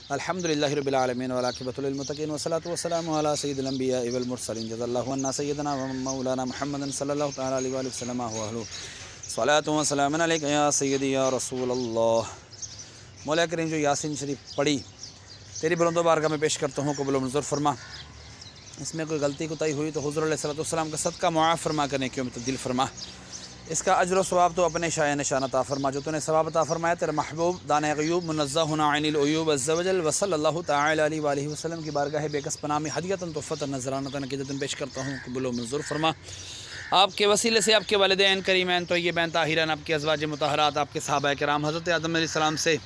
अल्हम्दुलिल्लाहि रब्बिल आलमीन वल आक़िबतु लिल मुत्तक़ीन वस्सलातु वस्सलामु अला सय्यिदिल अंबियाइ वल मुरसलीन जज़ल्लाहु अन्ना सय्यदना व मौलाना मुहम्मदन सल्लल्लाहु तआला अलैहि व सल्लम व अहलु सलातु व सलामुन अलैका या सय्यदी या रसूलल्लाह। मौला करीम जो यासीन शरीफ पढ़ी तेरी बुलंद बारगाह में पेश करता हूँ, कबूल मंजूर फरमा। इसमें कोई गलती कोताही हुई तो हुज़ूर अलैहिस्सलातु वस्सलाम का सदका मुआफ़ फरमा करने की तब्दील फरमा। इसका अजर व सवाब तो अपने शाय निशान अता फरमा, जो तूने सवाब अता फरमाया तेरे महबूब दाने ग़यूब मुनज़्ज़हुन अनिल उयूब अज़्ज़ा वजल व सल्लल्लाहु तआला अलैहि वसल्लम की बारगाह बेकस पनाह में हदियतन तोहफ़तन नज़रानतन अक़ीदतन पेश करता हूँ, कबूल मंजूर फरमा। आपके वसीले से आपके वालिदैन करीमैन तय्यबैन ताहिरैन, आपके अज़वाज मुतहरात, आपके सहाबा किराम हज़रत आदम अलैहिस्सलाम से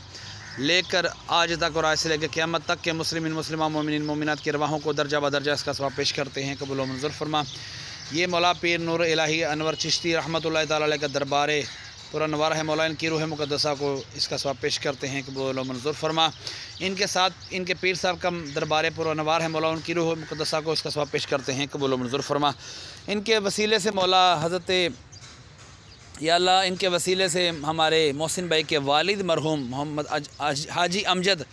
लेकर आज तक और आज से लेकर क़यामत तक के मुस्लिमीन मुस्लिमा मोमिनीन मोमिनात की रवाहों को दर्जा बदर्जा इसका सवाब पेश करते हैं, कबूल मंजूर फरमा। ये मौला पीर नूर इलाही अनवर चिश्ती रहमतुल्लाह ताला अलैह का दरबार पुरअनवार है, मौला इनकी रूह मुक़द्दसा को इसका सवाब पेश करते हैं, कबूल मंजूर फरमा। इनके साथ इनके पीर साहब का दरबार पुरअनवार है, मौला उनकी रूह मुक़द्दसा को इसका सवाब पेश करते हैं, कबूल मंजूर फरमा। इनके वसीले से मौला हज़रत या अल्लाह इनके वसीले से हमारे मोहसिन भाई के वालिद मरहूम मोहम्मद हाजी अमजद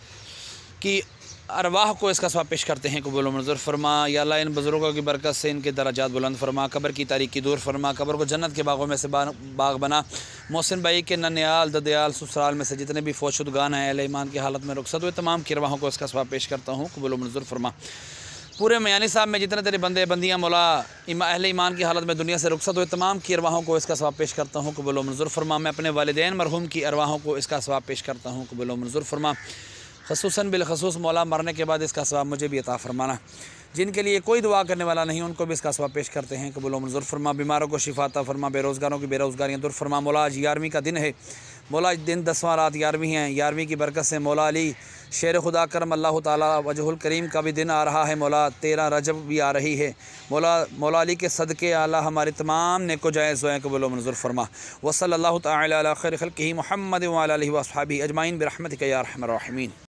की अरवाह को इसका सवाब पेश करते हैं, कबूल मंजूर फरमा। या अल्लाह इन बुज़ुर्गों की बरकत से इनके दराजात बुलंद फरमा, कब्र की तारीकी दूर फरमा, कब्र को जन्नत के बागों में से बाग बना। मोहसिन भाई के नन्याल ददयाल ससुराल में से जितने भी फौशुदगान हैं अहले ईमान की हालत में रुखसत हुए तमाम की अरवाहों को इसका सवाब पेश करता हूँ, कबूल मंजूर फरमा। पूरे मयानी साहब में जितने तेरे बंदे बंदियाँ मौला अहले ईमान की हालत में दुनिया से रुखसत हुए तमाम की अरवाहों को इसका सवाब पेश करता हूँ, कबूल मंजूर फरमा। मैं अपने वालिदैन मरहूम की अरवाहों को इसका सवाब पेश करता हूँ, कबूल मंजूर फरमा। ख़ुसूसन बिलख़ुसूस मौला मरने के बाद इसका सवाब मुझे भी अता फरमाना। जिनके लिए कोई दुआ करने वाला नहीं उनको भी इसका सवाब पेश करते हैं, कबूल मंजूर फरमा। बीमारों को शिफा अता फरमा, बेरोज़गारों की बेरोज़गारियाँ दूर फरमा। मौला आज 11वीं का दिन है, मौला दिन 10वां रात 11वीं है। 11वीं की बरकत से मौला अली शेर खुदा करम अल्लाह ताला वजहुल करीम का भी दिन आ रहा है, मौला 13 रजब भी आ रही है। मौला अली के सदक़े आला हमारे तमाम नेको जायज़ दुआएं कबूल मंजूर फरमा। व सल्लल्लाहु तआला अला खैरि खल्क़िही मुहम्मद व अला आलिहि व अस्हाबिही अजमाइन बिरहमतिका या अरहमर राहिमीन।